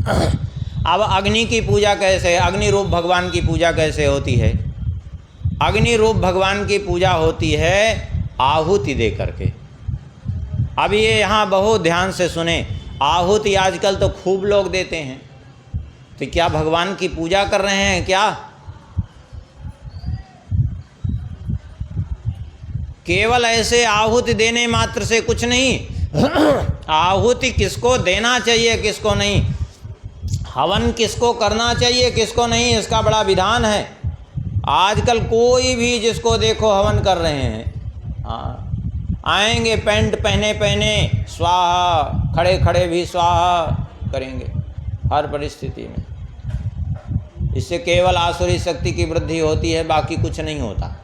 अब अग्नि की पूजा कैसे, अग्नि रूप भगवान की पूजा कैसे होती है? अग्नि रूप भगवान की पूजा होती है आहुति दे करके। अब ये यहाँ बहुत ध्यान से सुने, आहुति आजकल तो खूब लोग देते हैं, तो क्या भगवान की पूजा कर रहे हैं क्या? केवल ऐसे आहुति देने मात्र से कुछ नहीं। आहुति किसको देना चाहिए किसको नहीं, हवन किसको करना चाहिए किसको नहीं, इसका बड़ा विधान है। आजकल कोई भी जिसको देखो हवन कर रहे हैं। हाँ, आएंगे पैंट पहने पहने स्वाहा, खड़े खड़े भी स्वाहा करेंगे हर परिस्थिति में। इससे केवल आसुरी शक्ति की वृद्धि होती है, बाकी कुछ नहीं होता।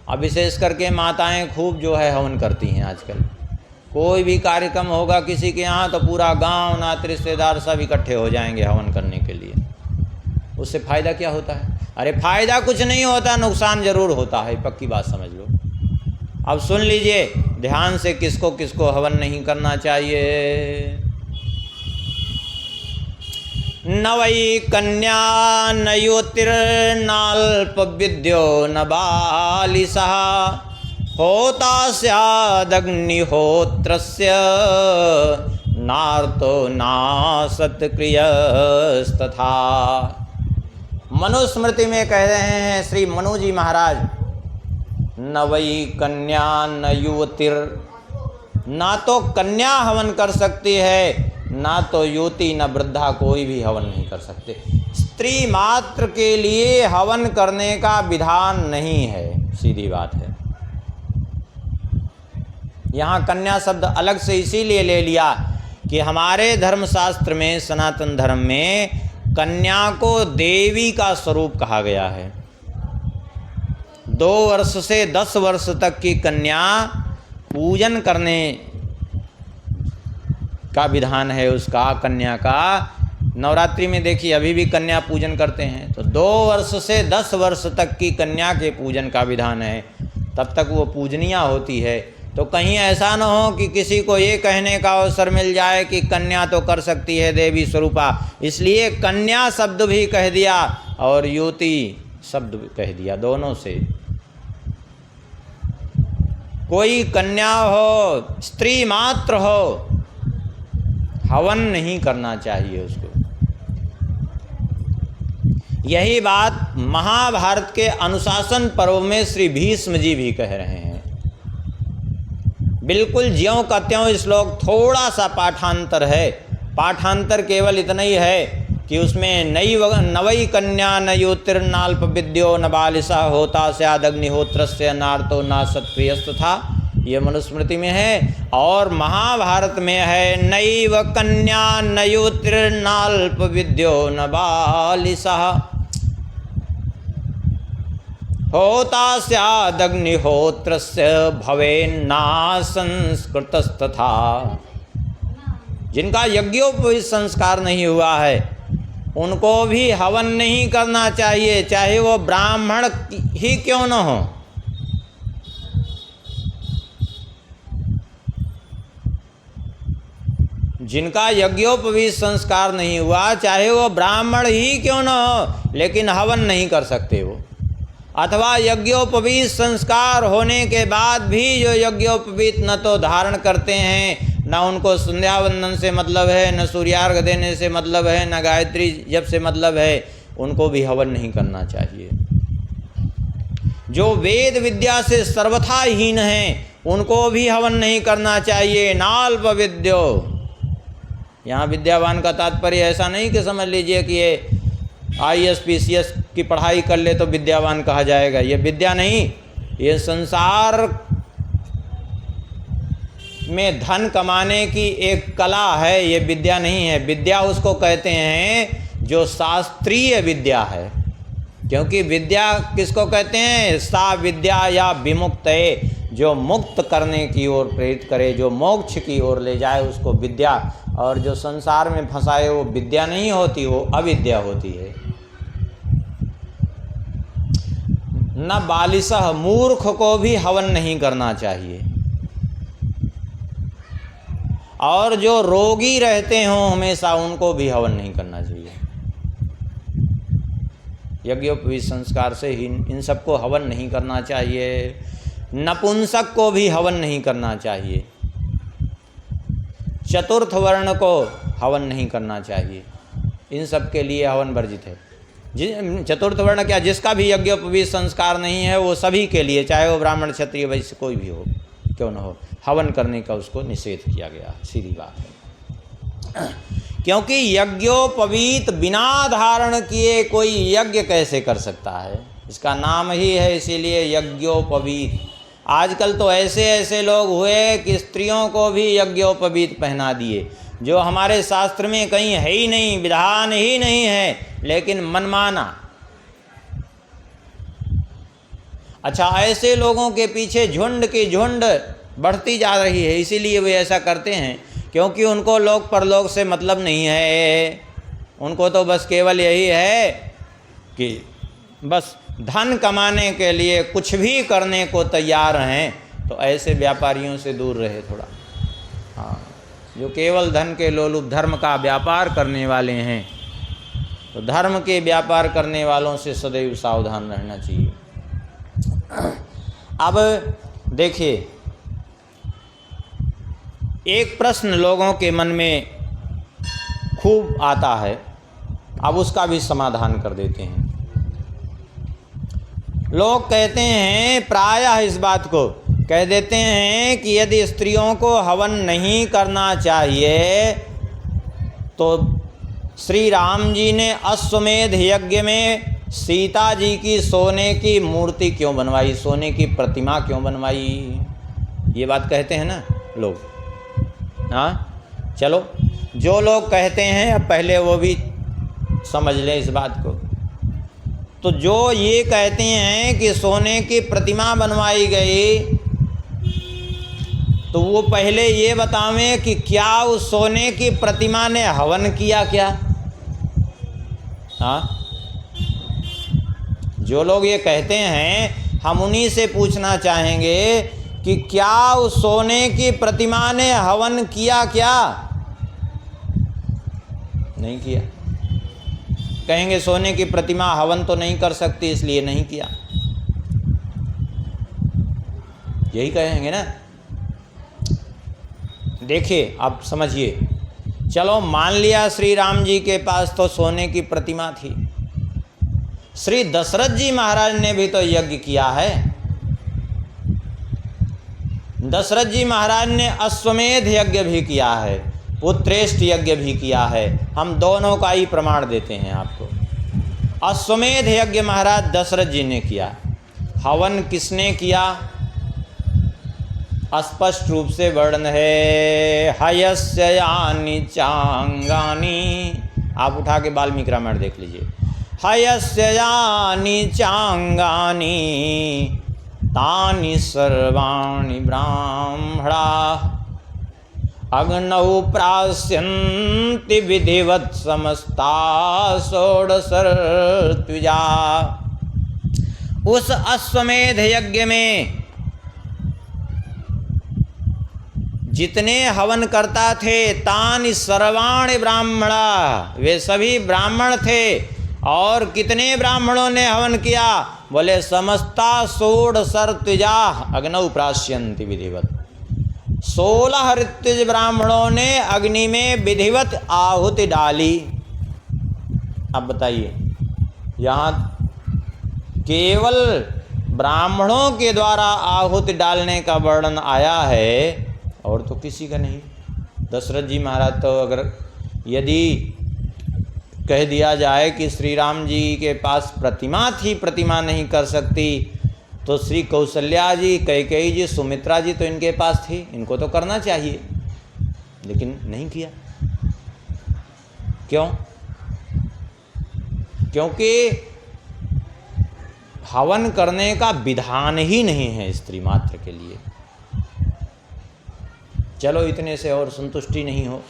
अब विशेष करके माताएं खूब जो है हवन करती हैं आजकल। कोई भी कार्यक्रम होगा किसी के यहाँ तो पूरा गांव नात रिश्तेदार सब इकट्ठे हो जाएंगे हवन करने के लिए। उससे फ़ायदा क्या होता है? अरे फ़ायदा कुछ नहीं होता, नुकसान जरूर होता है, पक्की बात समझ लो। अब सुन लीजिए ध्यान से किसको किसको हवन नहीं करना चाहिए। न वै कन्या न योतिर्नाल्प विद्यो न बालिसः होता स्यादग्निहोत्रस्य नार्तो नासत्क्रियस्तथा। मनुस्मृति में कह रहे हैं श्री मनु जी महाराज, न वै कन्या न युवतिर, ना तो कन्या हवन कर सकती है, ना तो युवती न वृद्धा कोई भी हवन नहीं कर सकते। स्त्री मात्र के लिए हवन करने का विधान नहीं है, सीधी बात है। यहाँ कन्या शब्द अलग से इसीलिए ले लिया कि हमारे धर्मशास्त्र में, सनातन धर्म में कन्या को देवी का स्वरूप कहा गया है। 2 वर्ष से 10 वर्ष तक की कन्या पूजन करने का विधान है उसका। कन्या का नवरात्रि में देखिए अभी भी कन्या पूजन करते हैं, तो 2 वर्ष से 10 वर्ष तक की कन्या के पूजन का विधान है, तब तक वो पूजनीय होती है। तो कहीं ऐसा न हो कि किसी को ये कहने का अवसर मिल जाए कि कन्या तो कर सकती है देवी स्वरूपा, इसलिए कन्या शब्द भी कह दिया और युवती शब्द भी कह दिया, दोनों से। कोई कन्या हो, स्त्री मात्र हो, हवन नहीं करना चाहिए उसको। यही बात महाभारत के अनुशासन पर्व में श्री भीष्म जी भी कह रहे हैं। बिल्कुल ज्यों का त्यों श्लोक, थोड़ा सा पाठांतर है। पाठांतर केवल इतना ही है कि उसमें नवै कन्या न योतिर्नाल्प विद्यो न बालिसा होता स्यादग्निहोत्रस्य नार्तो नासत्क्रियस्तथा, ये मनुस्मृति में है। और महाभारत में है नैव कन्या न योतिर्नाल्प विद्यो न बालिसा होता स्यादग्निहोत्रस्य भवेन्ना संस्कृतस्तथा। जिनका यज्ञोपवीत संस्कार नहीं हुआ है उनको भी हवन नहीं करना चाहिए, चाहे वो ब्राह्मण ही क्यों न हो। जिनका यज्ञोपवीत संस्कार नहीं हुआ, चाहे वो ब्राह्मण ही क्यों न हो, लेकिन हवन नहीं कर सकते वो। अथवा यज्ञोपवीत संस्कार होने के बाद भी जो यज्ञोपवीत न तो धारण करते हैं, न उनको संध्या वंदन से मतलब है, न सूर्यार्घ देने से मतलब है, न गायत्री जप से मतलब है, उनको भी हवन नहीं करना चाहिए। जो वेद विद्या से सर्वथा हीन हैं उनको भी हवन नहीं करना चाहिए। नाल्प विद्यो, यहाँ विद्यावान का तात्पर्य ऐसा नहीं कि समझ लीजिए कि ये IAS PCS की पढ़ाई कर ले तो विद्यावान कहा जाएगा, ये विद्या नहीं, ये संसार में धन कमाने की एक कला है, ये विद्या नहीं है। विद्या उसको कहते हैं जो शास्त्रीय विद्या है, क्योंकि विद्या किसको कहते हैं? सा विद्या या विमुक्तये, जो मुक्त करने की ओर प्रेरित करे, जो मोक्ष की ओर ले जाए उसको विद्या। और जो संसार में फंसाए वो विद्या नहीं होती, वो अविद्या होती है। न बालिसह, मूर्ख को भी हवन नहीं करना चाहिए। और जो रोगी रहते हों हमेशा उनको भी हवन नहीं करना चाहिए। यज्ञोपवीत संस्कार से ही इन सबको हवन नहीं करना चाहिए। नपुंसक को भी हवन नहीं करना चाहिए। चतुर्थ वर्ण को हवन नहीं करना चाहिए। इन सब के लिए हवन वर्जित है। चतुर्थ वर्ण क्या, जिसका भी यज्ञोपवीत संस्कार नहीं है वो सभी के लिए, चाहे वो ब्राह्मण क्षत्रिय वैश्य कोई भी हो, क्यों न हो, हवन करने का उसको निषेध किया गया। सीधी बात है। क्योंकि यज्ञोपवीत बिना धारण किए कोई यज्ञ कैसे कर सकता है, इसका नाम ही है इसीलिए यज्ञोपवीत। आजकल तो ऐसे ऐसे लोग हुए कि स्त्रियों को भी यज्ञोपवीत पहना दिए, जो हमारे शास्त्र में कहीं है ही नहीं, विधान ही नहीं है, लेकिन मनमाना। अच्छा, ऐसे लोगों के पीछे झुंड की झुंड बढ़ती जा रही है, इसीलिए वे ऐसा करते हैं, क्योंकि उनको लोक परलोक से मतलब नहीं है। उनको तो बस केवल यही है कि बस धन कमाने के लिए कुछ भी करने को तैयार हैं। तो ऐसे व्यापारियों से दूर रहे थोड़ा। हाँ, जो केवल धन के लोलुप धर्म का व्यापार करने वाले हैं, तो धर्म के व्यापार करने वालों से सदैव सावधान रहना चाहिए। अब देखिए, एक प्रश्न लोगों के मन में खूब आता है, अब उसका भी समाधान कर देते हैं। लोग कहते हैं, प्रायः इस बात को कह देते हैं कि यदि स्त्रियों को हवन नहीं करना चाहिए तो श्री राम जी ने अश्वमेध यज्ञ में सीता जी की सोने की मूर्ति क्यों बनवाई, सोने की प्रतिमा क्यों बनवाई? ये बात कहते हैं ना लोग। हाँ, चलो, जो लोग कहते हैं अब पहले वो भी समझ लें इस बात को। तो जो ये कहते हैं कि सोने की प्रतिमा बनवाई गई, तो वो पहले ये बतावें कि क्या उस सोने की प्रतिमा ने हवन किया क्या? हाँ, जो लोग ये कहते हैं हम उन्हीं से पूछना चाहेंगे कि क्या उस सोने की प्रतिमा ने हवन किया क्या? नहीं किया। कहेंगे सोने की प्रतिमा हवन तो नहीं कर सकती इसलिए नहीं किया, यही कहेंगे ना। देखिए, आप समझिए, चलो मान लिया श्री राम जी के पास तो सोने की प्रतिमा थी, श्री दशरथ जी महाराज ने भी तो यज्ञ किया है। दशरथ जी महाराज ने अश्वमेध यज्ञ भी किया है, पुत्रेष्ठ यज्ञ भी किया है। हम दोनों का ही प्रमाण देते हैं आपको। अश्वमेध यज्ञ महाराज दशरथ जी ने किया, हवन किसने किया? स्पष्ट रूप से वर्णन है, हयस्य यानि चांगानी। आप उठा के वाल्मीकि रामायण देख लीजिए। हयस्य यानि चांगानी तानि सर्वाणि ब्राह्मणा अग्नौ प्रास्यन्ति विधिवत् समस्ता षोडशर्त्विजा। उस अश्वमेध यज्ञ में जितने हवन करता थे, तानि सर्वाणि ब्राह्मणा, वे सभी ब्राह्मण थे। और कितने ब्राह्मणों ने हवन किया? बोले समस्ता षोडशर्त्विजा अग्नौ प्रास्यन्ति विधिवत्। 16 ऋत्विज ब्राह्मणों ने अग्नि में विधिवत आहुति डाली। अब बताइए, यहाँ केवल ब्राह्मणों के द्वारा आहुति डालने का वर्णन आया है और तो किसी का नहीं। दशरथ जी महाराज तो अगर यदि कह दिया जाए कि श्री राम जी के पास प्रतिमा थी, प्रतिमा नहीं कर सकती, तो श्री कौशल्या जी, कैकेयी जी, सुमित्रा जी तो इनके पास थी, इनको तो करना चाहिए, लेकिन नहीं किया। क्यों? क्योंकि हवन करने का विधान ही नहीं है स्त्री मात्र के लिए। चलो, इतने से और संतुष्टि नहीं हो।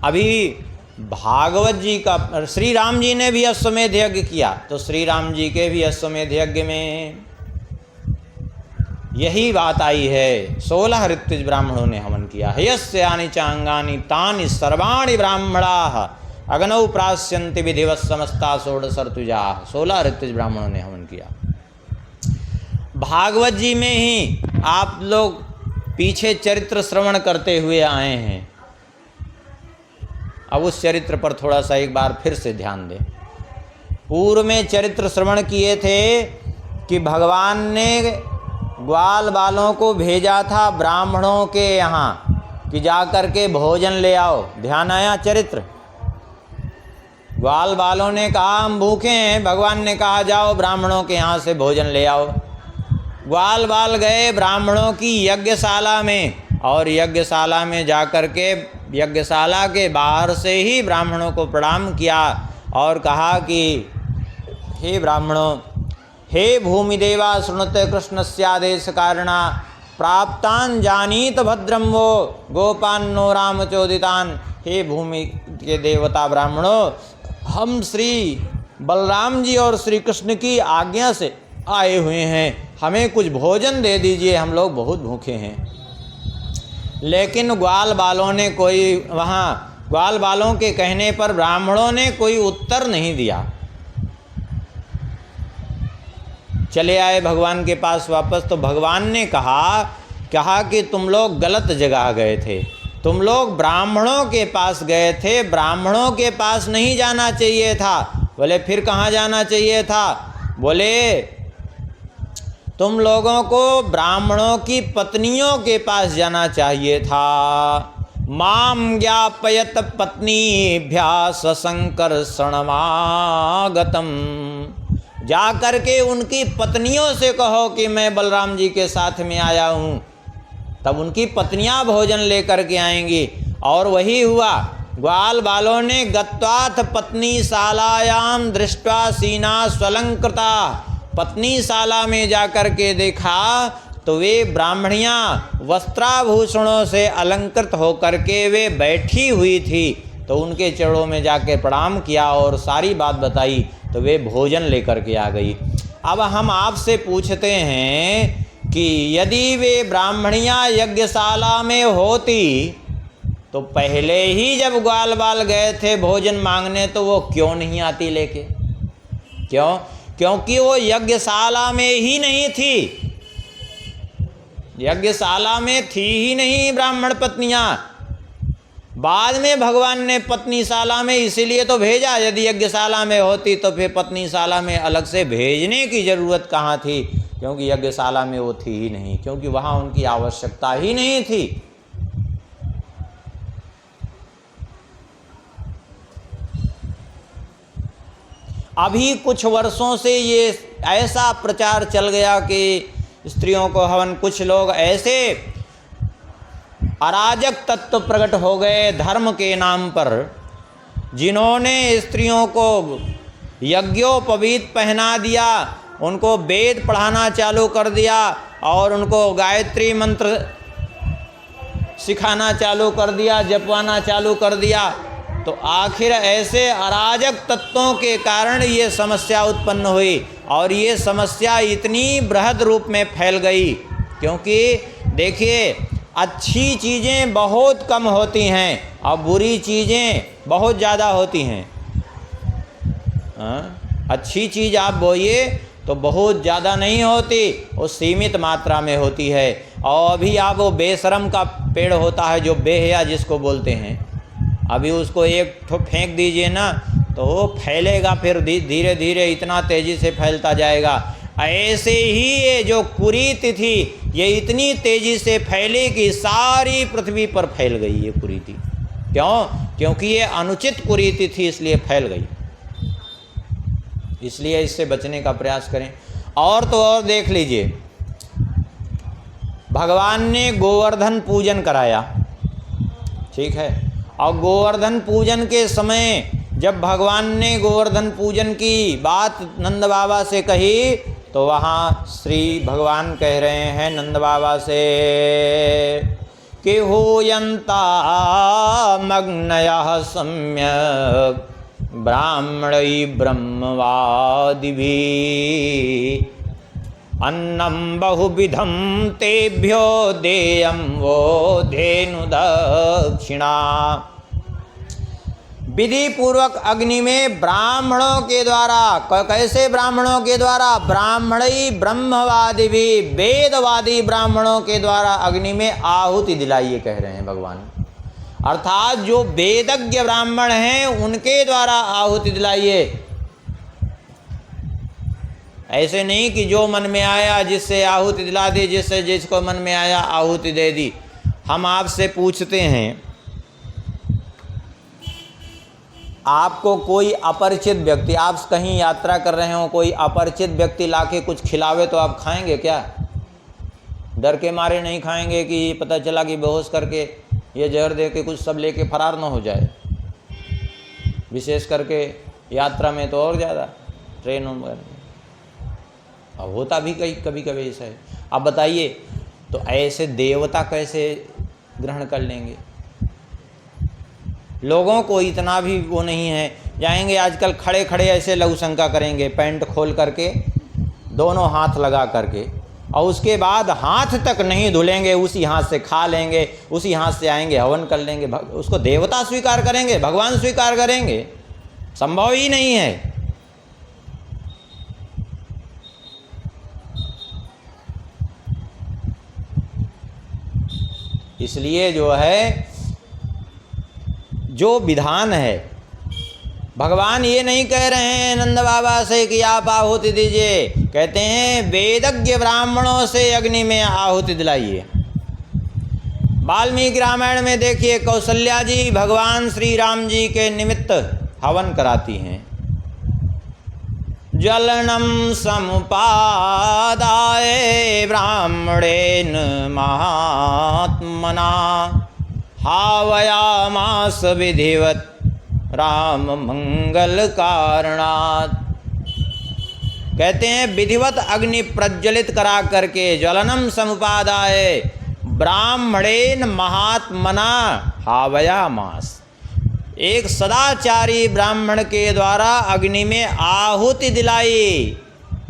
अभी भागवत जी का, श्री राम जी ने भी अश्वमेध यज्ञ किया, तो श्री राम जी के भी अश्वमेध यज्ञ में यही बात आई है। 16 ऋत्विज ब्राह्मणों ने हवन किया। हयस्यानि चांगानि तानि सर्वाणि ब्राह्मणाः अग्नौ प्रास्यन्ति विधिवत् समस्ता षोडश ऋतुजाः। 16 ऋत्विज ब्राह्मणों ने हवन किया। भागवत जी में ही आप लोग पीछे चरित्र श्रवण करते हुए आए हैं। अब उस चरित्र पर थोड़ा सा एक बार फिर से ध्यान दें। पूर्व में चरित्र श्रवण किए थे कि भगवान ने ग्वाल बालों को भेजा था ब्राह्मणों के यहाँ कि जा कर के भोजन ले आओ। ध्यान आया चरित्र। ग्वाल बालों ने कहा हम भूखे हैं, भगवान ने कहा जाओ ब्राह्मणों के यहाँ से भोजन ले आओ। ग्वाल बाल गए ब्राह्मणों की यज्ञशाला में, और यज्ञशाला में जा कर के यज्ञशाला के बाहर से ही ब्राह्मणों को प्रणाम किया और कहा कि हे ब्राह्मणों, हे भूमिदेवा शृणुते कृष्णस्यादेश कारणा प्राप्तान जानीत भद्रम वो गोपान्नो रामचोदितान। हे भूमि के देवता ब्राह्मणों, हम श्री बलराम जी और श्री कृष्ण की आज्ञा से आए हुए हैं, हमें कुछ भोजन दे दीजिए, हम लोग बहुत भूखे हैं। लेकिन ग्वाल बालों ने ग्वाल बालों के कहने पर ब्राह्मणों ने कोई उत्तर नहीं दिया। चले आए भगवान के पास वापस। तो भगवान ने कहा कि तुम लोग गलत जगह गए थे, तुम लोग ब्राह्मणों के पास गए थे, ब्राह्मणों के पास नहीं जाना चाहिए था। बोले फिर कहाँ जाना चाहिए था? बोले तुम लोगों को ब्राह्मणों की पत्नियों के पास जाना चाहिए था। माम ज्ञापयत पत्नीभ्या ससंकर्षणमागतम। जा कर के उनकी पत्नियों से कहो कि मैं बलराम जी के साथ में आया हूँ, तब उनकी पत्नियाँ भोजन लेकर के आएंगी। और वही हुआ। ग्वाल बालों ने गत्वाथ पत्नी शालायाम दृष्ट्वा सीना स्वलंकृता। पत्नी शाला में जाकर के देखा तो वे ब्राह्मणियाँ वस्त्राभूषणों से अलंकृत होकर के वे बैठी हुई थी। तो उनके चरणों में जाके प्रणाम किया और सारी बात बताई, तो वे भोजन लेकर के आ गई। अब हम आपसे पूछते हैं कि यदि वे ब्राह्मणियाँ यज्ञशाला में होती तो पहले ही जब ग्वाल बाल गए थे भोजन मांगने तो वो क्यों नहीं आती लेके? क्यों? क्योंकि वो यज्ञशाला में ही नहीं थी। यज्ञशाला में थी ही नहीं ब्राह्मण पत्नियां। बाद में भगवान ने पत्नीशाला में इसीलिए तो भेजा। यदि यज्ञशाला में होती तो फिर पत्नीशाला में अलग से भेजने की जरूरत कहाँ थी? क्योंकि यज्ञशाला में वो थी ही नहीं, क्योंकि वहाँ उनकी आवश्यकता ही नहीं थी। अभी कुछ वर्षों से ये ऐसा प्रचार चल गया कि स्त्रियों को हवन, कुछ लोग ऐसे अराजक तत्व प्रकट हो गए धर्म के नाम पर, जिन्होंने स्त्रियों को यज्ञोपवीत पहना दिया, उनको वेद पढ़ाना चालू कर दिया और उनको गायत्री मंत्र सिखाना चालू कर दिया, जपवाना चालू कर दिया। तो आखिर ऐसे अराजक तत्वों के कारण ये समस्या उत्पन्न हुई और ये समस्या इतनी बृहद रूप में फैल गई। क्योंकि देखिए, अच्छी चीज़ें बहुत कम होती हैं और बुरी चीज़ें बहुत ज़्यादा होती हैं। अच्छी चीज़ आप बोइए तो बहुत ज़्यादा नहीं होती, वो सीमित मात्रा में होती है। और अभी आप वो बेशरम का पेड़ होता है जो बेहया जिसको बोलते हैं, अभी उसको एक ठो फेंक दीजिए ना तो वो फैलेगा, फिर धीरे धीरे इतना तेज़ी से फैलता जाएगा। ऐसे ही ये जो कुरीति थी ये इतनी तेज़ी से फैली कि सारी पृथ्वी पर फैल गई ये कुरीति। क्यों? क्योंकि ये अनुचित कुरीति थी, इसलिए फैल गई। इसलिए इससे बचने का प्रयास करें। और तो और देख लीजिए, भगवान ने गोवर्धन पूजन कराया, ठीक है। और गोवर्धन पूजन के समय जब भगवान ने गोवर्धन पूजन की बात नंद बाबा से कही तो वहाँ श्री भगवान कह रहे हैं नंद बाबा से कि हूयन्ता मग्नयः सम्यक् ब्राह्मणै ब्रह्मवादिभिः अन्नम बहुविधम तेभ्यो देयम वो धेनु दक्षिणा। विधि पूर्वक अग्नि में ब्राह्मणों के द्वारा, कैसे ब्राह्मणों के द्वारा? ब्राह्मणी ब्रह्मवादी भी, वेदवादी ब्राह्मणों के द्वारा अग्नि में आहुति दिलाइए कह रहे हैं भगवान। अर्थात जो वेदज्ञ ब्राह्मण हैं उनके द्वारा आहुति दिलाइए। ऐसे नहीं कि जो मन में आया जिससे आहुति दिला दी, जिससे जिसको मन में आया आहुति दे दी। हम आपसे पूछते हैं, आपको कोई अपरिचित व्यक्ति, आप कहीं यात्रा कर रहे हो, कोई अपरिचित व्यक्ति लाके कुछ खिलावे तो आप खाएंगे क्या? डर के मारे नहीं खाएंगे कि पता चला कि बेहोश करके ये जहर दे के कुछ सब लेके फरार ना हो जाए। विशेष करके यात्रा में तो और ज़्यादा, ट्रेनों में अब होता भी कभी कभी ऐसा है। अब बताइए, तो ऐसे देवता कैसे ग्रहण कर लेंगे? लोगों को इतना भी वो नहीं है, जाएंगे आजकल खड़े खड़े ऐसे लघु शंका करेंगे, पैंट खोल करके दोनों हाथ लगा करके, और उसके बाद हाथ तक नहीं धुलेंगे, उसी हाथ से खा लेंगे, उसी हाथ से आएंगे हवन कर लेंगे। उसको देवता स्वीकार करेंगे, भगवान स्वीकार करेंगे? संभव ही नहीं है। इसलिए जो है, जो विधान है, भगवान ये नहीं कह रहे हैं नंद बाबा से कि आप आहुति दीजिए, कहते हैं वेदज्ञ ब्राह्मणों से अग्नि में आहुति दिलाइए। वाल्मीकि रामायण में देखिए, कौशल्या जी भगवान श्री राम जी के निमित्त हवन कराती हैं। ज्वलनम समुपादाय ब्राह्मणेन महात्मना हावयामास विधिवत राम मंगल कारणात्। कहते हैं विधिवत अग्नि प्रज्वलित करा करके, ज्वलनम समुपादाय ब्राह्मणेन महात्मना हावयामास, एक सदाचारी ब्राह्मण के द्वारा अग्नि में आहुति दिलाई।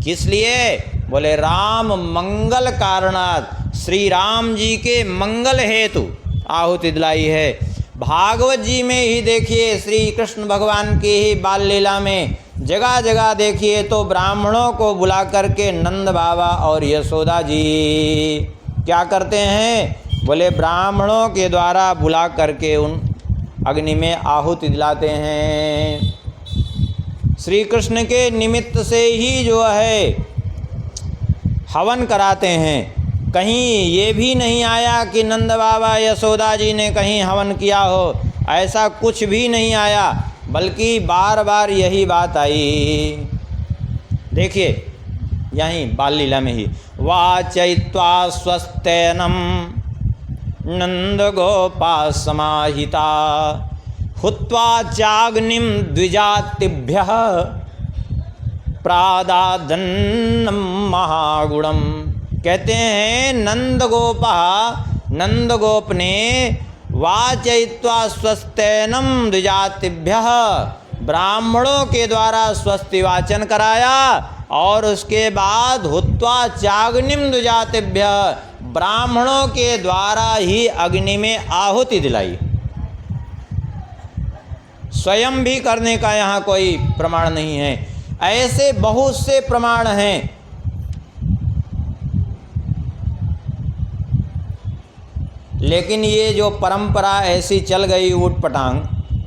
किस लिए? बोले राम मंगल कारणात्, श्री राम जी के मंगल हेतु आहुति दिलाई है। भागवत जी में ही देखिए, श्री कृष्ण भगवान की ही बाल लीला में जगह जगह देखिए तो ब्राह्मणों को बुला करके नंद बाबा और यशोदा जी क्या करते हैं? बोले ब्राह्मणों के द्वारा बुला करके उन अग्नि में आहुति दिलाते हैं। श्री कृष्ण के निमित्त से ही जो है हवन कराते हैं। कहीं ये भी नहीं आया कि नंद बाबा यशोदा जी ने कहीं हवन किया हो, ऐसा कुछ भी नहीं आया, बल्कि बार बार यही बात आई। देखिए यहीं बाल लीला में ही, वाचयित्वा स्वस्तेनम नंद गोपा समाहिता हुत्वा चाग्निम द्विजातिभ्यः प्रादादन्नम महागुणम। कहते हैं नंदगोप ने वाचयित्वा स्वस्तेनम द्विजातिभ्यः, ब्राह्मणों के द्वारा स्वस्ति वाचन कराया और उसके बाद हुत्वा चाग्निम द्विजातिभ्यः, ब्राह्मणों के द्वारा ही अग्नि में आहुति दिलाई। स्वयं भी करने का यहाँ कोई प्रमाण नहीं है। ऐसे बहुत से प्रमाण हैं। लेकिन ये जो परंपरा ऐसी चल गई ऊटपटांग,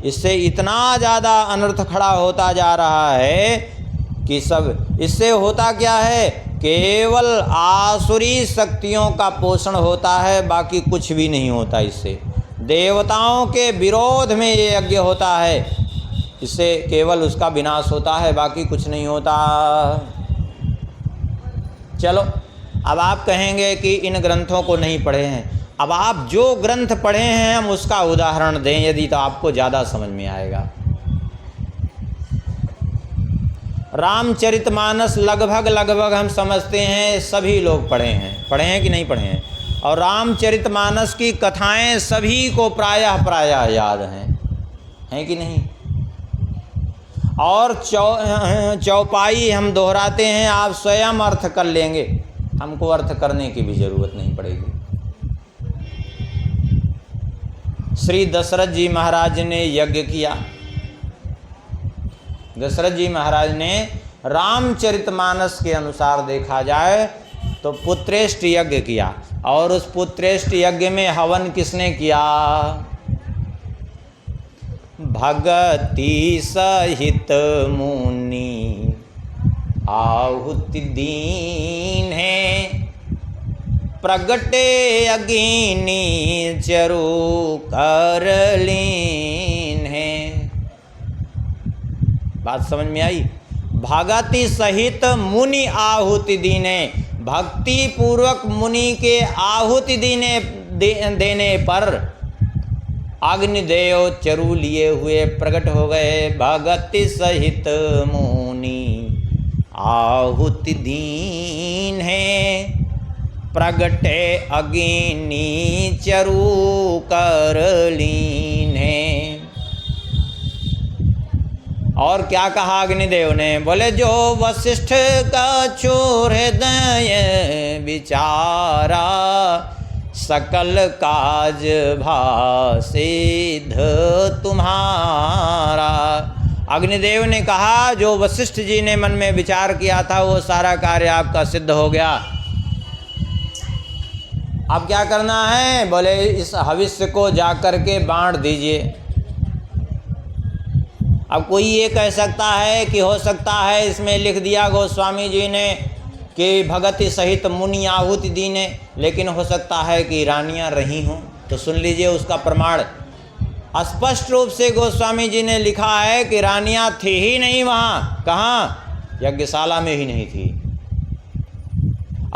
इससे इतना ज़्यादा अनर्थ खड़ा होता जा रहा है कि सब, इससे होता क्या है, केवल आसुरी शक्तियों का पोषण होता है, बाकी कुछ भी नहीं होता। इससे देवताओं के विरोध में ये यज्ञ होता है, इससे केवल उसका विनाश होता है, बाकी कुछ नहीं होता। चलो अब आप कहेंगे कि इन ग्रंथों को नहीं पढ़े हैं। अब आप जो ग्रंथ पढ़े हैं हम उसका उदाहरण दें यदि, तो आपको ज़्यादा समझ में आएगा। रामचरितमानस लगभग हम समझते हैं सभी लोग पढ़े हैं कि नहीं पढ़े हैं, और रामचरितमानस की कथाएं सभी को प्रायः याद हैं कि नहीं। और चौपाई हम दोहराते हैं, आप स्वयं अर्थ कर लेंगे। हमको अर्थ करने की भी जरूरत नहीं पड़ेगी। श्री दशरथ जी महाराज ने यज्ञ किया। दशरथ जी महाराज ने रामचरितमानस के अनुसार देखा जाए तो पुत्रेष्ट यज्ञ किया, और उस पुत्रेष्ट यज्ञ में हवन किसने किया? भगति सहित मुनि आहुति दीन है, प्रगटे अग्नि चरु कर लीन है। बात समझ में आई? भगति सहित मुनि आहुति दीने, भक्ति पूर्वक मुनि के आहुति देने पर अग्निदेव चरु लिए हुए प्रकट हो गए। भगति सहित मुनि आहुति दीन है, प्रगटे अग्नि चरु कर लीन है। और क्या कहा अग्निदेव ने? बोले जो वशिष्ठ का चोर हृदय विचारा, सकल काज भासिद्ध तुम्हारा। अग्निदेव ने कहा जो वशिष्ठ जी ने मन में विचार किया था वो सारा कार्य आपका सिद्ध हो गया। अब क्या करना है? बोले इस हविष्य को जाकर के बांट दीजिए। अब कोई ये कह सकता है कि हो सकता है इसमें लिख दिया गोस्वामी जी ने कि भगति सहित मुनि आहुति दीने, लेकिन हो सकता है कि रानियां रही हों। तो सुन लीजिए उसका प्रमाण। स्पष्ट रूप से गोस्वामी जी ने लिखा है कि रानियां थी ही नहीं वहाँ। कहाँ? यज्ञशाला में ही नहीं थी।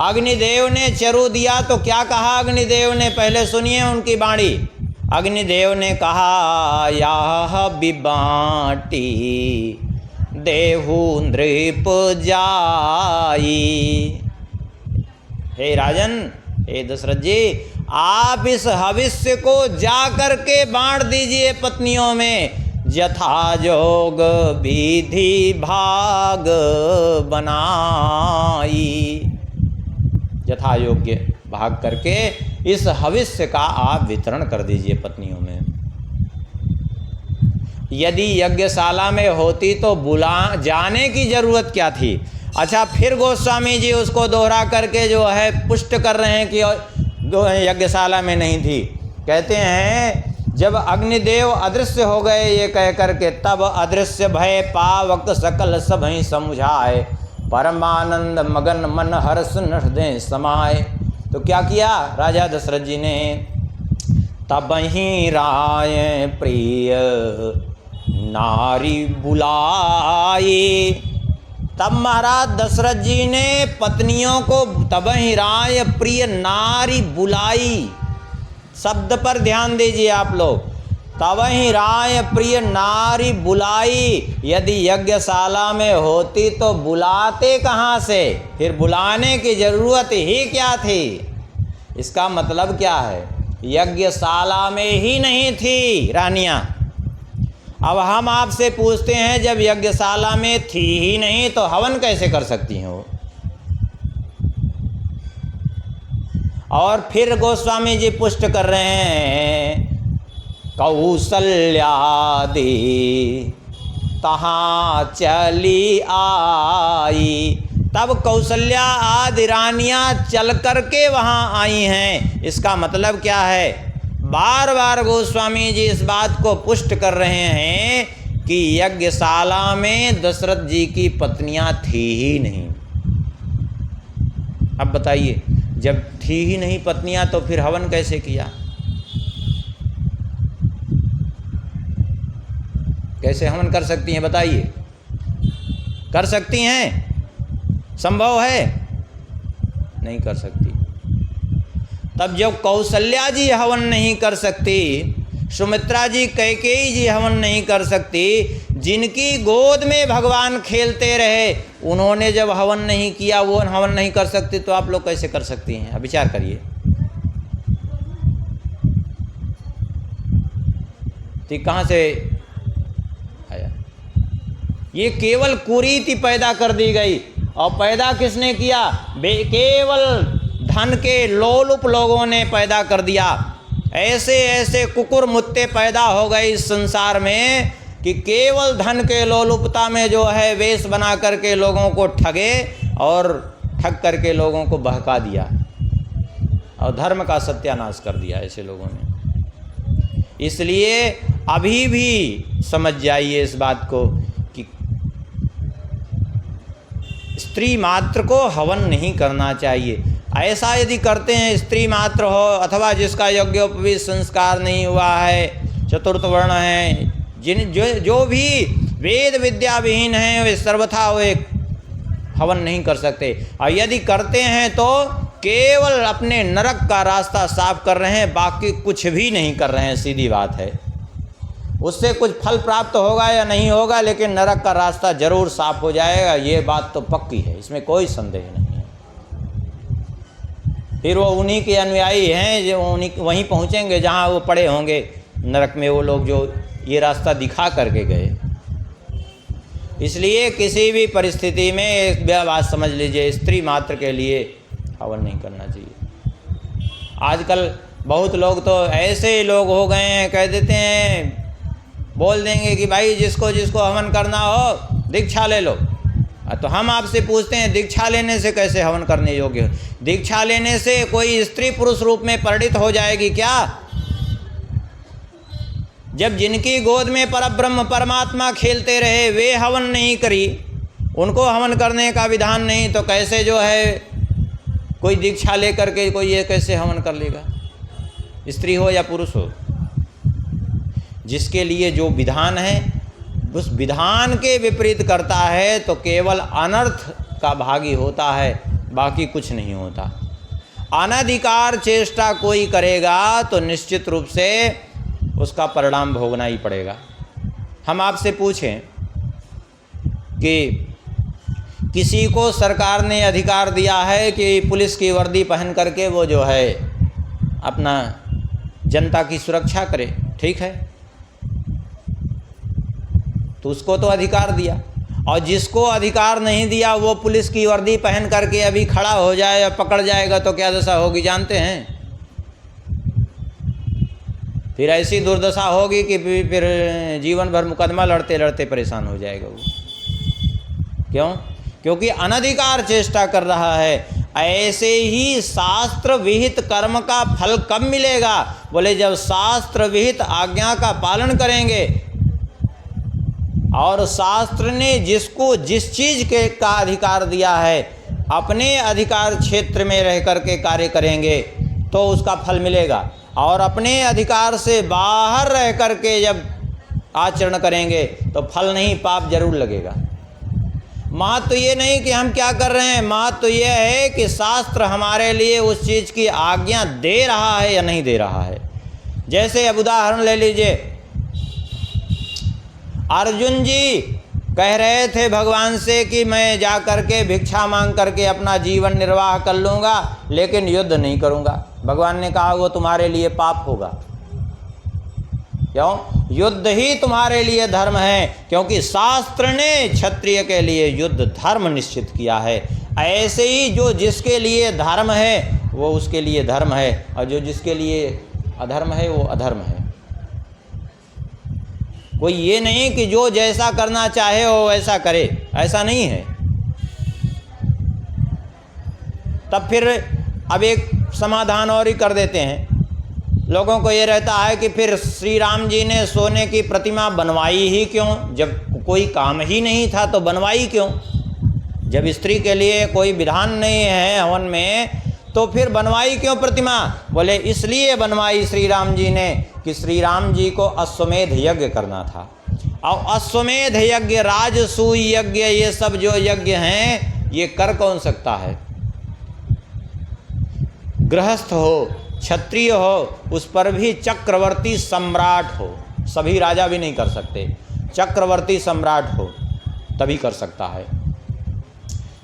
अग्निदेव ने चरु दिया तो क्या कहा अग्निदेव ने? पहले सुनिए उनकी वाणी। अग्निदेव ने कहा याह बिबाटी देहु नृप जाई। हे राजन, हे दशरथ जी, आप इस हविष्य को जा करके बांट दीजिए पत्नियों में, यथा जोग विधि भाग बनाई। यथा योग्य भाग करके इस हविष्य का आप वितरण कर दीजिए पत्नियों में। यदि यज्ञशाला में होती तो जाने की जरूरत क्या थी? अच्छा, फिर गोस्वामी जी उसको दोहरा करके जो है पुष्ट कर रहे हैं कि यज्ञशाला में नहीं थी। कहते हैं जब अग्निदेव अदृश्य हो गए ये कह करके, तब अदृश्य भय पावक सकल सभई समुझाए, परमानंद मगन मन हर्ष हृदय समाए। तो क्या किया राजा दशरथ जी ने? तब ही राय प्रिय नारी बुलाई। तब महाराज दशरथ जी ने पत्नियों को तब ही राय प्रिय नारी बुलाई। शब्द पर ध्यान दीजिए आप लोग। तब ही राय प्रिय नारी बुलाई। यदि यज्ञशाला में होती तो बुलाते कहाँ से? फिर बुलाने की जरूरत ही क्या थी? इसका मतलब क्या है? यज्ञशाला में ही नहीं थी रानियां। अब हम आपसे पूछते हैं जब यज्ञशाला में थी ही नहीं तो हवन कैसे कर सकती हैं वो? और फिर गोस्वामी जी पुष्ट कर रहे हैं कौसल्यादि तहाँ चली आई। तब कौशल्या आदि रानियां चल करके वहाँ आई हैं। इसका मतलब क्या है? बार बार गोस्वामी जी इस बात को पुष्ट कर रहे हैं कि यज्ञशाला में दशरथ जी की पत्नियां थी ही नहीं। अब बताइए, जब थी ही नहीं पत्नियां तो फिर हवन कैसे किया? कैसे हवन कर सकती हैं बताइए? कर सकती हैं? संभव है? नहीं कर सकती। तब जब कौशल्या जी हवन नहीं कर सकती, सुमित्रा जी कैकेयी जी हवन नहीं कर सकती, जिनकी गोद में भगवान खेलते रहे उन्होंने जब हवन नहीं किया, वो हवन नहीं कर सकती, तो आप लोग कैसे कर सकती हैं? अब विचार करिए। तो कहाँ से आया? ये केवल कुरीति पैदा कर दी गई। और पैदा किसने किया? केवल धन के लोलुप लोगों ने पैदा कर दिया। ऐसे ऐसे कुकुर मुत्ते पैदा हो गए इस संसार में कि केवल धन के लोलुपता में जो है वेश बना करके लोगों को ठगे और ठग करके लोगों को बहका दिया और धर्म का सत्यानाश कर दिया ऐसे लोगों ने। इसलिए अभी भी समझ जाइए इस बात को कि स्त्री मात्र को हवन नहीं करना चाहिए। ऐसा यदि करते हैं, स्त्री मात्र हो अथवा जिसका यज्ञोपवीत संस्कार नहीं हुआ है, चतुर्थ वर्ण है, जो भी वेद विद्या विहीन हैं, वे सर्वथा वो एक हवन नहीं कर सकते। और यदि करते हैं तो केवल अपने नरक का रास्ता साफ कर रहे हैं, बाकी कुछ भी नहीं कर रहे हैं। सीधी बात है, उससे कुछ फल प्राप्त होगा या नहीं होगा, लेकिन नरक का रास्ता जरूर साफ हो जाएगा। ये बात तो पक्की है, इसमें कोई संदेह नहीं है। फिर वो उन्हीं के अनुयायी हैं जो वहीं पहुँचेंगे जहाँ वो पड़े होंगे नरक में, वो लोग जो ये रास्ता दिखा करके गए। इसलिए किसी भी परिस्थिति में एक बात समझ लीजिए, स्त्री मात्र के लिए हवन नहीं करना चाहिए। आजकल बहुत लोग तो ऐसे लोग हो गए हैं, कह देते हैं, बोल देंगे कि भाई जिसको जिसको हवन करना हो दीक्षा ले लो। तो हम आपसे पूछते हैं, दीक्षा लेने से कैसे हवन करने योग्य हो? दीक्षा लेने से कोई स्त्री पुरुष रूप में परिणित हो जाएगी क्या? जब जिनकी गोद में परब्रह्म परमात्मा खेलते रहे वे हवन नहीं करी, उनको हवन करने का विधान नहीं, तो कैसे जो है कोई दीक्षा लेकर के कोई ये कैसे हवन कर लेगा? स्त्री हो या पुरुष हो, जिसके लिए जो विधान है उस विधान के विपरीत करता है तो केवल अनर्थ का भागी होता है, बाकी कुछ नहीं होता। अनधिकार चेष्टा कोई करेगा तो निश्चित रूप से उसका परिणाम भोगना ही पड़ेगा। हम आपसे पूछें कि किसी को सरकार ने अधिकार दिया है कि पुलिस की वर्दी पहन करके वो जो है अपना जनता की सुरक्षा करे, ठीक है, तो उसको तो अधिकार दिया। और जिसको अधिकार नहीं दिया वो पुलिस की वर्दी पहन करके अभी खड़ा हो जाए या पकड़ जाएगा तो क्या दशा होगी जानते हैं? फिर ऐसी दुर्दशा होगी कि फिर जीवन भर मुकदमा लड़ते लड़ते परेशान हो जाएगा वो। क्यों? क्योंकि अनधिकार चेष्टा कर रहा है। ऐसे ही शास्त्र विहित कर्म का फल कब मिलेगा? बोले जब शास्त्र विहित आज्ञा का पालन करेंगे और शास्त्र ने जिसको जिस चीज़ के का अधिकार दिया है अपने अधिकार क्षेत्र में रह करके कार्य करेंगे तो उसका फल मिलेगा, और अपने अधिकार से बाहर रह करके जब आचरण करेंगे तो फल नहीं, पाप जरूर लगेगा। महत्व तो ये नहीं कि हम क्या कर रहे हैं, महत्व तो ये है कि शास्त्र हमारे लिए उस चीज़ की आज्ञा दे रहा है या नहीं दे रहा है। जैसे अब उदाहरण ले लीजिए, अर्जुन जी कह रहे थे भगवान से कि मैं जा करके भिक्षा मांग करके अपना जीवन निर्वाह कर लूँगा, लेकिन युद्ध नहीं करूँगा। भगवान ने कहा वो तुम्हारे लिए पाप होगा। क्यों? युद्ध ही तुम्हारे लिए धर्म है, क्योंकि शास्त्र ने क्षत्रिय के लिए युद्ध धर्म निश्चित किया है। ऐसे ही जो जिसके लिए धर्म है वो उसके लिए धर्म है, और जो जिसके लिए अधर्म है वो अधर्म है। कोई ये नहीं कि जो जैसा करना चाहे वो वैसा करे, ऐसा नहीं है। तब फिर अब एक समाधान और ही कर देते हैं। लोगों को ये रहता है कि फिर श्री राम जी ने सोने की प्रतिमा बनवाई ही क्यों? जब कोई काम ही नहीं था तो बनवाई क्यों? जब स्त्री के लिए कोई विधान नहीं है हवन में तो फिर बनवाई क्यों प्रतिमा? बोले इसलिए बनवाई श्री राम जी ने कि श्री राम जी को अश्वमेध यज्ञ करना था। और अश्वमेध यज्ञ, राजसूय यज्ञ, ये सब जो यज्ञ हैं ये कर कौन सकता है? गृहस्थ हो, क्षत्रिय हो, उस पर भी चक्रवर्ती सम्राट हो, सभी राजा भी नहीं कर सकते। चक्रवर्ती सम्राट हो तभी कर सकता है।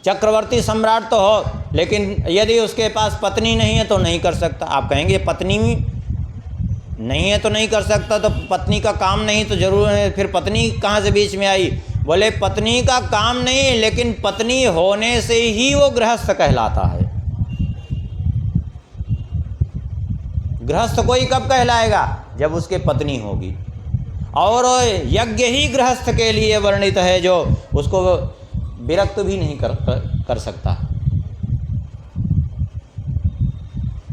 चक्रवर्ती सम्राट तो हो, लेकिन यदि उसके पास पत्नी नहीं है तो नहीं कर सकता। आप कहेंगे पत्नी नहीं है तो नहीं कर सकता, तो पत्नी का काम नहीं तो जरूर है, फिर पत्नी कहाँ से बीच में आई? बोले पत्नी का काम नहीं, लेकिन पत्नी होने से ही वो गृहस्थ कहलाता है। गृहस्थ कोई कब कहलाएगा? जब उसके पत्नी होगी। और यज्ञ ही गृहस्थ के लिए वर्णित है, जो उसको विरक्त भी नहीं कर सकता।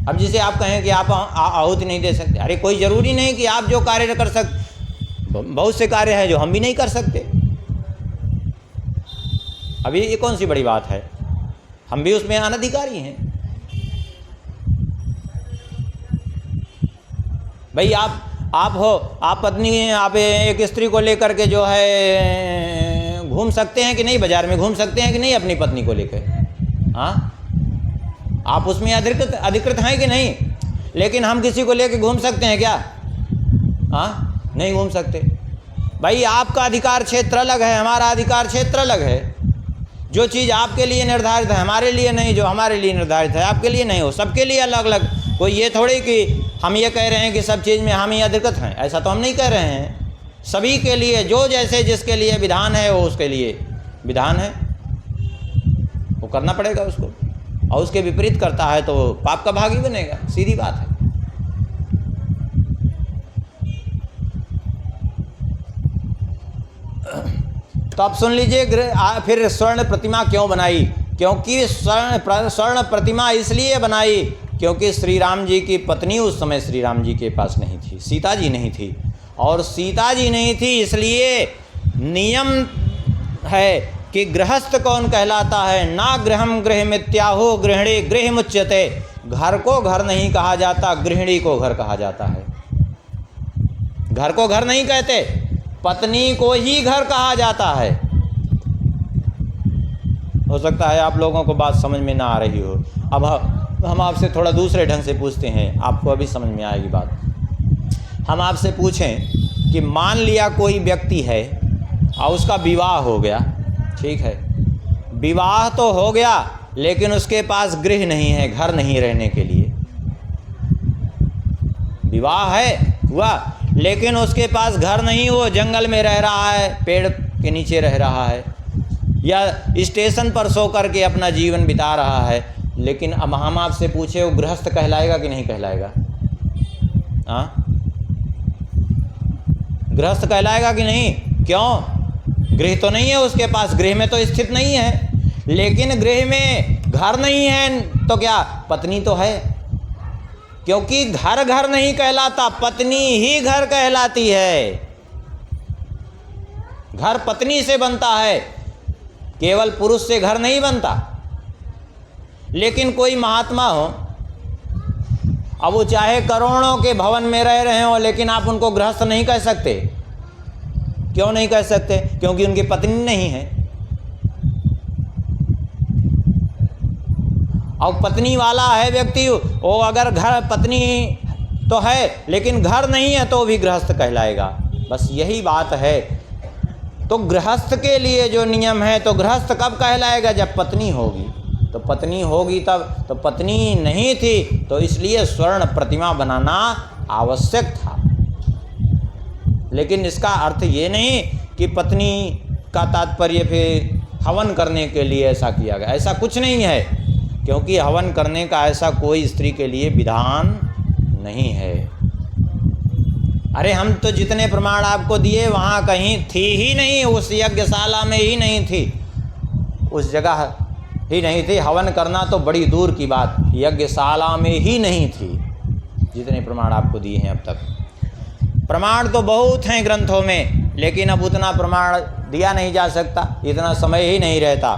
अब जिसे आप कहें कि आप आहुति नहीं दे सकते, अरे कोई ज़रूरी नहीं कि आप जो कार्य कर सकते, बहुत से कार्य हैं जो हम भी नहीं कर सकते। अभी ये कौन सी बड़ी बात है, हम भी उसमें अनधिकारी हैं। भाई आप हो, आप पत्नी हैं, आप एक स्त्री को लेकर के जो है घूम सकते हैं कि नहीं, बाजार में घूम सकते हैं कि नहीं अपनी पत्नी को लेकर? हाँ, आप उसमें अधिकृत हैं कि नहीं? लेकिन हम किसी को लेकर घूम सकते हैं क्या? हाँ, नहीं घूम सकते। भाई आपका अधिकार क्षेत्र अलग है, हमारा अधिकार क्षेत्र अलग है। जो चीज़ आपके लिए निर्धारित है हमारे लिए नहीं, जो हमारे लिए निर्धारित है आपके लिए नहीं हो, सबके लिए अलग अलग। कोई ये थोड़ी कि हम ये कह रहे हैं कि सब चीज़ में हम ही अधिकृत हैं, ऐसा तो हम नहीं कह रहे हैं। सभी के लिए जो जैसे जिसके लिए विधान है वो उसके लिए विधान है, वो करना पड़ेगा उसको। और उसके विपरीत करता है तो पाप का भागी बनेगा, सीधी बात है। तो आप सुन लीजिए, फिर स्वर्ण प्रतिमा क्यों बनाई? क्योंकि स्वर्ण प्रतिमा इसलिए बनाई क्योंकि श्री राम जी की पत्नी उस समय श्री राम जी के पास नहीं थी, सीता जी नहीं थी। और सीता जी नहीं थी इसलिए नियम है कि गृहस्थ कौन कहलाता है? ना गृहम गृहमित्याहो गृहिणी गृहमुच्यते। घर को घर नहीं कहा जाता, गृहिणी को घर कहा जाता है। घर को घर नहीं कहते, पत्नी को ही घर कहा जाता है। हो सकता है आप लोगों को बात समझ में ना आ रही हो। अब हम आपसे थोड़ा दूसरे ढंग से पूछते हैं, आपको अभी समझ में आएगी बात। हम आपसे पूछें कि मान लिया कोई व्यक्ति है और उसका विवाह हो गया, ठीक है, विवाह तो हो गया लेकिन उसके पास गृह नहीं है, घर नहीं रहने के लिए। विवाह है हुआ लेकिन उसके पास घर नहीं, वो जंगल में रह रहा है, पेड़ के नीचे रह रहा है, या स्टेशन पर सो करके अपना जीवन बिता रहा है। लेकिन अब हम आपसे पूछे वो गृहस्थ कहलाएगा कि नहीं कहलाएगा? हाँ, गृहस्थ कहलाएगा कि नहीं? क्यों? गृह तो नहीं है उसके पास, गृह में तो स्थित नहीं है। लेकिन गृह में घर नहीं है तो क्या पत्नी तो है? क्योंकि घर घर नहीं कहलाता, पत्नी ही घर कहलाती है। घर पत्नी से बनता है, केवल पुरुष से घर नहीं बनता। लेकिन कोई महात्मा हो, अब वो चाहे करोड़ों के भवन में रह रहे हो, लेकिन आप उनको गृहस्थ नहीं कह सकते। क्यों नहीं कह सकते? क्योंकि उनकी पत्नी नहीं है। और पत्नी वाला है व्यक्ति, वो अगर घर पत्नी तो है लेकिन घर नहीं है तो भी गृहस्थ कहलाएगा। बस यही बात है। तो गृहस्थ के लिए जो नियम है, तो गृहस्थ कब कहलाएगा? जब पत्नी होगी। तो पत्नी होगी तब, तो पत्नी नहीं थी तो इसलिए स्वर्ण प्रतिमा बनाना आवश्यक था। लेकिन इसका अर्थ ये नहीं कि पत्नी का तात्पर्य फिर हवन करने के लिए ऐसा किया गया, ऐसा कुछ नहीं है। क्योंकि हवन करने का ऐसा कोई स्त्री के लिए विधान नहीं है। अरे हम तो जितने प्रमाण आपको दिए वहाँ कहीं थी ही नहीं, उस यज्ञशाला में ही नहीं थी, उस जगह ही नहीं थी। हवन करना तो बड़ी दूर की बात, यज्ञशाला में ही नहीं थी। जितने प्रमाण आपको दिए हैं अब तक, प्रमाण तो बहुत हैं ग्रंथों में, लेकिन अब उतना प्रमाण दिया नहीं जा सकता, इतना समय ही नहीं रहता।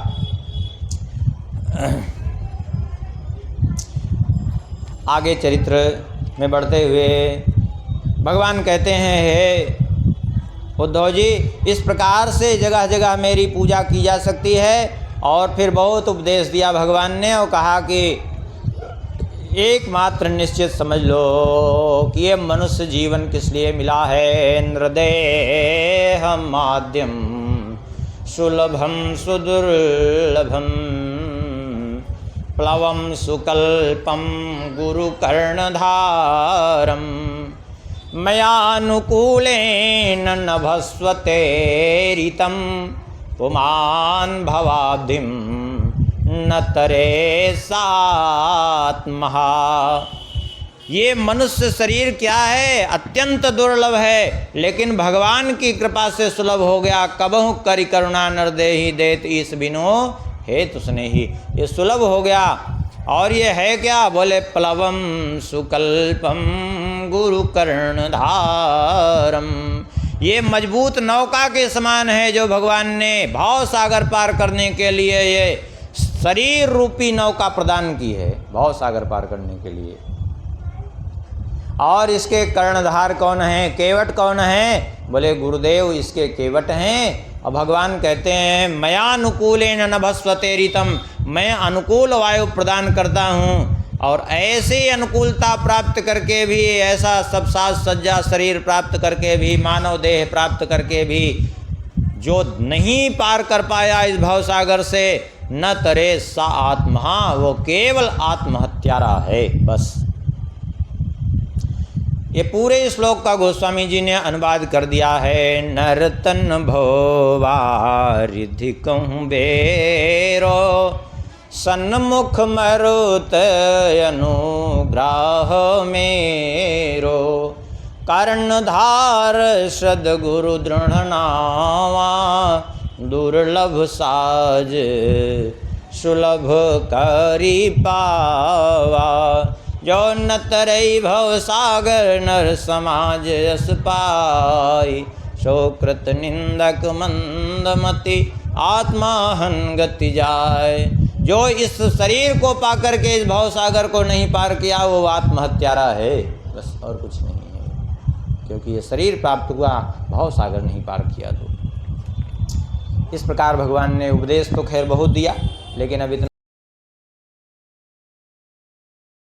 आगे चरित्र में बढ़ते हुए भगवान कहते हैं, हे उद्धव जी, इस प्रकार से जगह जगह मेरी पूजा की जा सकती है। और फिर बहुत उपदेश दिया भगवान ने और कहा कि एकमात्र निश्चित समझ लो कि ये मनुष्य जीवन किस लिए मिला है। इंद्रदेह माध्यम सुलभम सुदुर्लभम प्लवम सुकल्पम गुरु कर्णधारम मयानुकूलेन नभस्वते ऋतम पुमान् भवाब्धिं न तरे सात्महा। ये मनुष्य शरीर क्या है, अत्यंत दुर्लभ है, लेकिन भगवान की कृपा से सुलभ हो गया। कबहु करि करुणा नर देहि देत ईस बिनो हेतु स्नेही। ये सुलभ हो गया। और ये है क्या, बोले प्लवम सुकल्पम गुरु कर्णधारम। ये मजबूत नौका के समान है जो भगवान ने भाव सागर पार करने के लिए ये शरीर रूपी नौका प्रदान की है, भाव सागर पार करने के लिए। और इसके कर्णधार कौन है, केवट कौन है, बोले गुरुदेव इसके केवट हैं। और भगवान कहते हैं मयानुकूलेन नभस्वते ऋतम, मैं अनुकूल वायु प्रदान करता हूँ। और ऐसे अनुकूलता प्राप्त करके भी, ऐसा सब साज सज्जा शरीर प्राप्त करके भी, मानव देह प्राप्त करके भी जो नहीं पार कर पाया इस भवसागर से, न तरे सा आत्मा, वो केवल आत्महत्यारा है। बस ये पूरे श्लोक का गोस्वामी जी ने अनुवाद कर दिया है। नरतन भोवारिधि कहूँ बेरो, सन्मुख मरुत अनुग्राह मेरो, कर्णधार सद्गुरु दृढ़नावा, दुर्लभ साज सुलभ करी पावा, जो न तरई भव सागर नर समाज यस पाई, शोकृत निंदक मंदमति आत्मा हन गति जाय। जो इस शरीर को पाकर के इस भव सागर को नहीं पार किया वो आत्महत्यारा है, बस और कुछ नहीं है। क्योंकि ये शरीर प्राप्त हुआ, भव सागर नहीं पार किया। तो इस प्रकार भगवान ने उपदेश तो खैर बहुत दिया, लेकिन अब इतना